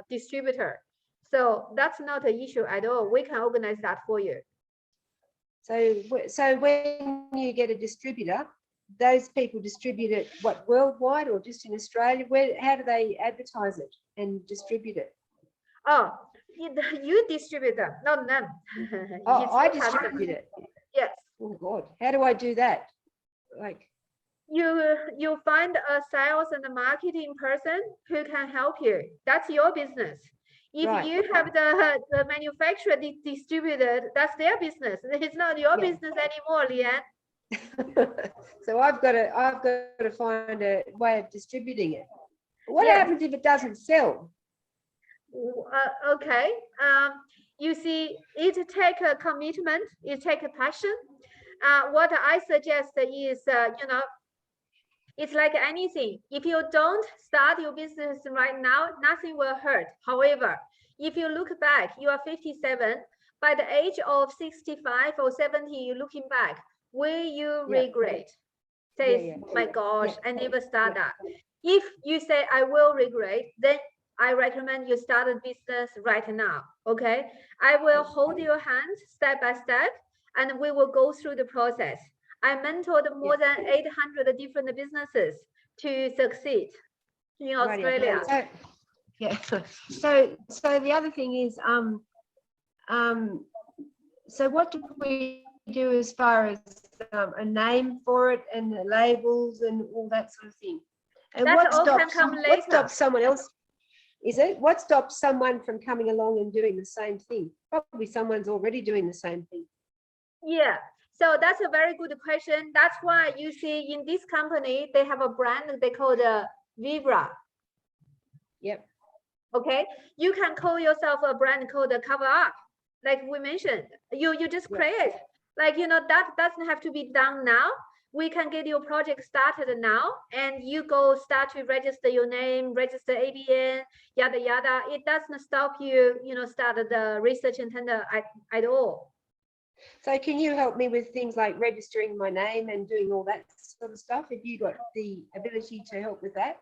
Speaker 2: distributor. So that's not an issue at all. We can organize that for you.
Speaker 3: So when you get a distributor, those people distribute it what, worldwide or just in Australia? How do they advertise it and distribute it?
Speaker 2: Oh, you distribute them, not them.
Speaker 3: Oh,
Speaker 2: It's
Speaker 3: I
Speaker 2: your customer.
Speaker 3: distribute it.
Speaker 2: Yes.
Speaker 3: Oh God, how do I do that? Like,
Speaker 2: You find a sales and a marketing person who can help you. That's your business. If
Speaker 3: Right.
Speaker 2: you have the manufacturer distributed, that's their business. It's not your
Speaker 3: Yeah.
Speaker 2: business anymore, Leanne.
Speaker 3: so I've got to find a way of distributing it. What
Speaker 2: Yes.
Speaker 3: happens if it doesn't sell?
Speaker 2: Okay. You see, it takes a commitment. It takes a passion. What I suggest is, it's like anything. If you don't start your business right now, nothing will hurt. However, if you look back, you are 57. By the age of 65 or 70, you're looking back. Will you regret? Say, my gosh, I never started that. If you say, I will regret, then I recommend you start a business right now. Okay. I will hold your hand step by step, and we will go through the process. I mentored more than 800 different businesses to succeed in Australia.
Speaker 3: So, yeah. So the other thing is, so what do we do as far as a name for it and the labels and all that sort of thing? And
Speaker 2: That all can come later.
Speaker 3: What stops someone else? Is it? What stops someone from coming along and doing the same thing? Probably someone's already doing the same thing.
Speaker 2: Yeah. So that's a very good question. That's why you see in this company, they have a brand they call the Vibra.
Speaker 3: Yep.
Speaker 2: Okay. You can call yourself a brand called the Cover Up. Like we mentioned, you just create. Like, that doesn't have to be done now. We can get your project started now, and you go start to register your name, register ABN, yada, yada. It doesn't stop you, start the research and tender at all.
Speaker 3: So can you help me with things like registering my name and doing all that sort of stuff? Have you got the ability to help with that?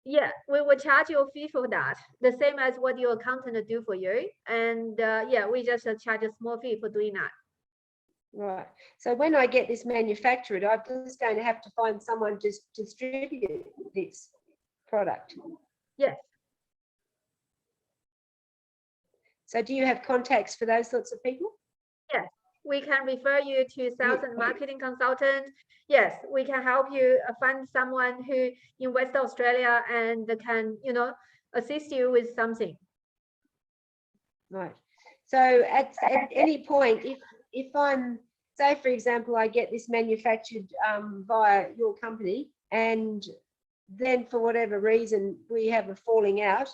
Speaker 2: Yeah, we will charge you a fee for that, the same as what your accountant do for you. And yeah, we just charge a small fee for doing that.
Speaker 3: Right. So when I get this manufactured, I'm just going to have to find someone to distribute this product.
Speaker 2: Yes.
Speaker 3: So do you have contacts for those sorts of people?
Speaker 2: Yes, we can refer you to sales and marketing consultant. Yes, we can help you find someone who in West Australia and can, assist you with something.
Speaker 3: Right. So at any point, if I'm, say for example, I get this manufactured via your company, and then for whatever reason we have a falling out,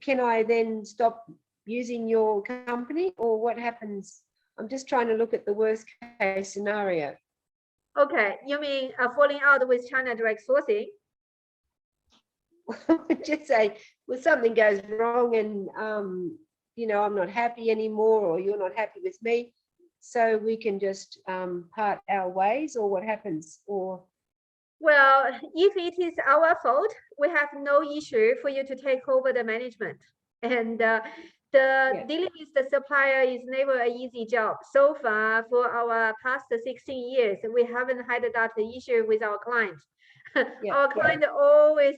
Speaker 3: can I then stop using your company, or what happens? I'm just trying to look at the worst case scenario. Okay,
Speaker 2: you mean falling out with China direct sourcing?
Speaker 3: Just say, well, something goes wrong and I'm not happy anymore, or you're not happy with me, so we can just part our ways, or what happens? Or
Speaker 2: well, if it is our fault, we have no issue for you to take over the management. And dealing with the supplier is never an easy job. So far, for our past 16 years, we haven't had that issue with our clients. Our client always,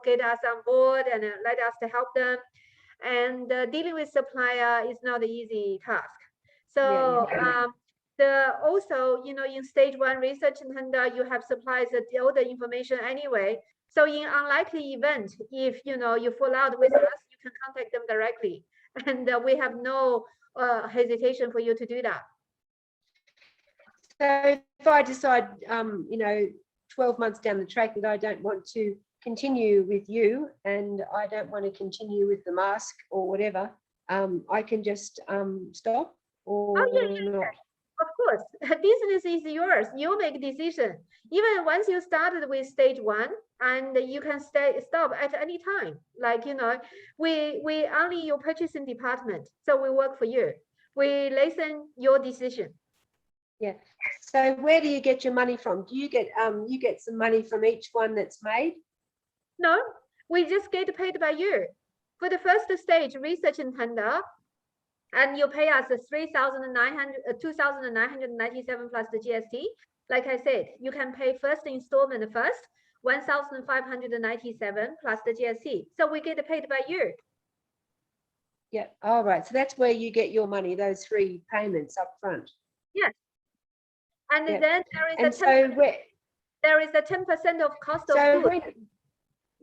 Speaker 2: get us on board and let us to help them. And dealing with supplier is not an easy task. So also, in stage 1 research and tender, you have supplies all the information anyway. So in unlikely event, if you fall out with us, you can contact them directly, and we have no hesitation for you to do that.
Speaker 3: So if I decide, 12 months down the track that I don't want to continue with you, and I don't want to continue with the mask or whatever, I can just stop, or not?
Speaker 2: Of course, business is yours. You make decision. Even once you started with stage 1, and you can stop at any time. Like, we only your purchasing department, so we work for you. We listen your decision.
Speaker 3: Yeah. So where do you get your money from? Do you get some money from each one that's made?
Speaker 2: No, we just get paid by year. For the first stage, research and tender, and you pay us 2,997 plus the GST. Like I said, you can pay first installment first, 1,597 plus the GST. So we get paid by year.
Speaker 3: Yeah. All right. So that's where you get your money, those 3 payments up front.
Speaker 2: Yes. And
Speaker 3: Yep.
Speaker 2: then there is
Speaker 3: And
Speaker 2: a 10%,
Speaker 3: so
Speaker 2: there is a 10% of cost of goods.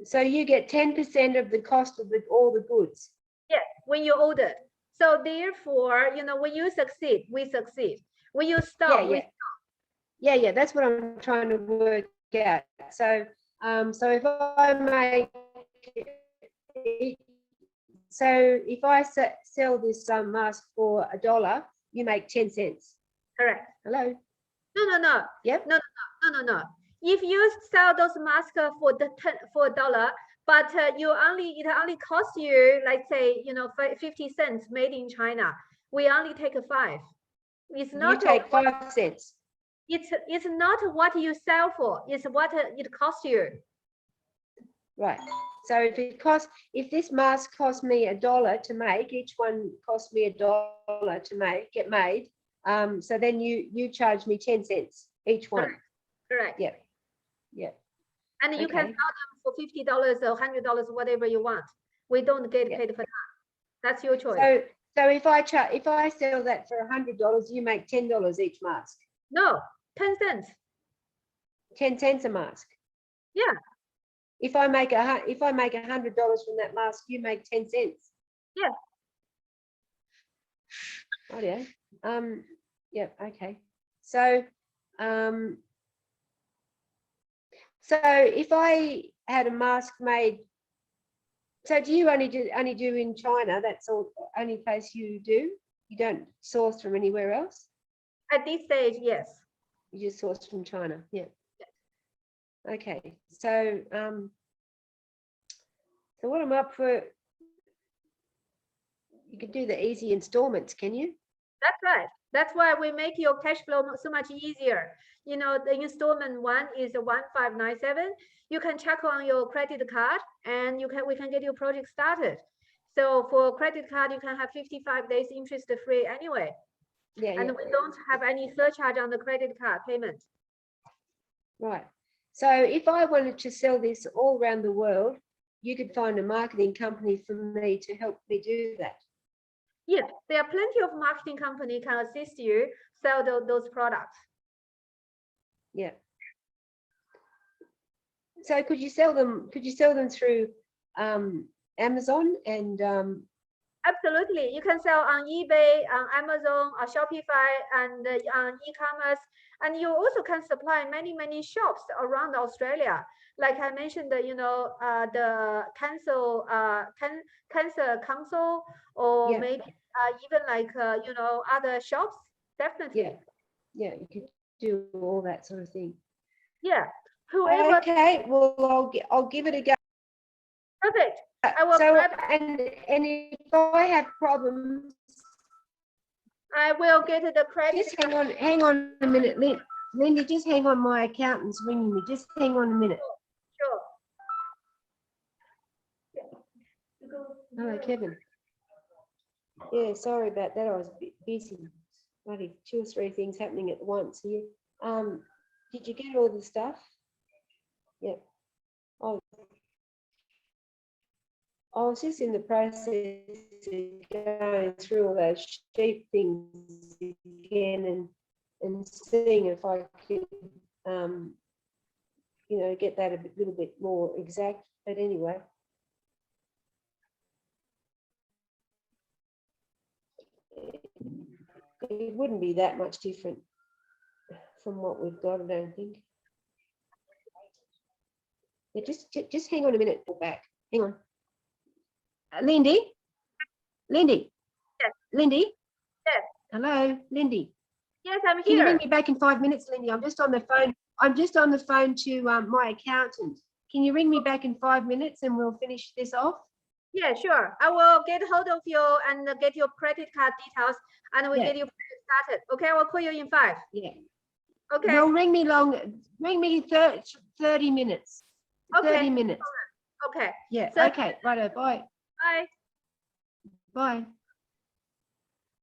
Speaker 3: So you get 10% of the cost of all the goods.
Speaker 2: Yes, when you order. So therefore, you know, when you succeed, we succeed. When you stop, we stop.
Speaker 3: Yeah. That's what I'm trying to work out. So, so if I make, so if I sell this mask for $1, you make 10 cents.
Speaker 2: Correct.
Speaker 3: Hello.
Speaker 2: No.
Speaker 3: Yep.
Speaker 2: No. If you sell those masks for $1, but it only costs you, like say, you know, 50 cents made in China. We only take 5. It's not.
Speaker 3: You take 5 cents.
Speaker 2: It's not what you sell for. It's what it costs you.
Speaker 3: Right. So if this mask costs me $1 to make, each one costs me $1 to get made. So then you charge me 10 cents each one.
Speaker 2: Correct.
Speaker 3: Yeah.
Speaker 2: And you can sell them for $50 or $100, whatever you want. We don't get paid for that. That's your choice.
Speaker 3: So if I sell that for $100, you make $10 each mask.
Speaker 2: No, 10 cents.
Speaker 3: 10 cents a mask.
Speaker 2: Yeah.
Speaker 3: If I make $100 from that mask, you make 10 cents.
Speaker 2: Yeah.
Speaker 3: Oh yeah. Yeah. Okay. So, so if I had a mask made, so do you only do in China? That's all only place you do? You don't source from anywhere else?
Speaker 2: At this stage, yes.
Speaker 3: You just source from China. Yeah. Okay. So, so what I'm up for, you can do the easy installments, can you?
Speaker 2: That's right. That's why we make your cash flow so much easier. You know, the installment one is 1,597. You can check on your credit card, and we can get your project started. So for credit card, you can have 55 days interest free anyway.
Speaker 3: Yeah.
Speaker 2: And we don't have any surcharge on the credit card payment.
Speaker 3: Right. So if I wanted to sell this all around the world, you could find a marketing company for me to help me do that.
Speaker 2: Yes, there are plenty of marketing companies can assist you sell those products.
Speaker 3: Yeah. So could you sell them through Amazon and
Speaker 2: Absolutely. You can sell on eBay, on Amazon, or Shopify, and on e-commerce. And you also can supply many shops around Australia. Like I mentioned, you know, the cancer council, or maybe even like, you know, other shops, definitely.
Speaker 3: Yeah, you could do all that sort of thing.
Speaker 2: Yeah. Whoever.
Speaker 3: Okay, well, I'll give it a go.
Speaker 2: Perfect. I will
Speaker 3: and if I have problems,
Speaker 2: I will get the credit.
Speaker 3: just hang on a minute, Lindy, just hang on, my accountant's ringing me. Just hang on a minute.
Speaker 2: Sure.
Speaker 3: Hello, Kevin. Yeah, sorry about that. I was a bit busy. Bloody 2 or 3 things happening at once here. Did you get all the stuff? Yep. Oh, I was just in the process of going through all those sheep things again and seeing if I could, you know, get that a little bit more exact. But anyway. It wouldn't be that much different from what we've got, I don't think. Yeah, just hang on a minute. Go back. Hang on. Lindy?
Speaker 2: Yes.
Speaker 3: Lindy?
Speaker 2: Yes.
Speaker 3: Hello, Lindy.
Speaker 2: Yes, I'm here.
Speaker 3: Can you ring me back in 5 minutes, Lindy? I'm just on the phone. I'm just on the phone to my accountant. Can you ring me back in 5 minutes and we'll finish this off?
Speaker 2: Yeah, sure. I will get hold of you and get your credit card details, and we'll get you started. Okay, I will call you in 5.
Speaker 3: Yeah.
Speaker 2: Okay.
Speaker 3: Well, ring me 30 minutes.
Speaker 2: Okay.
Speaker 3: 30 minutes.
Speaker 2: Okay.
Speaker 3: Yeah.
Speaker 2: So-
Speaker 3: Okay. Righto. Bye.
Speaker 2: Bye.
Speaker 3: Bye.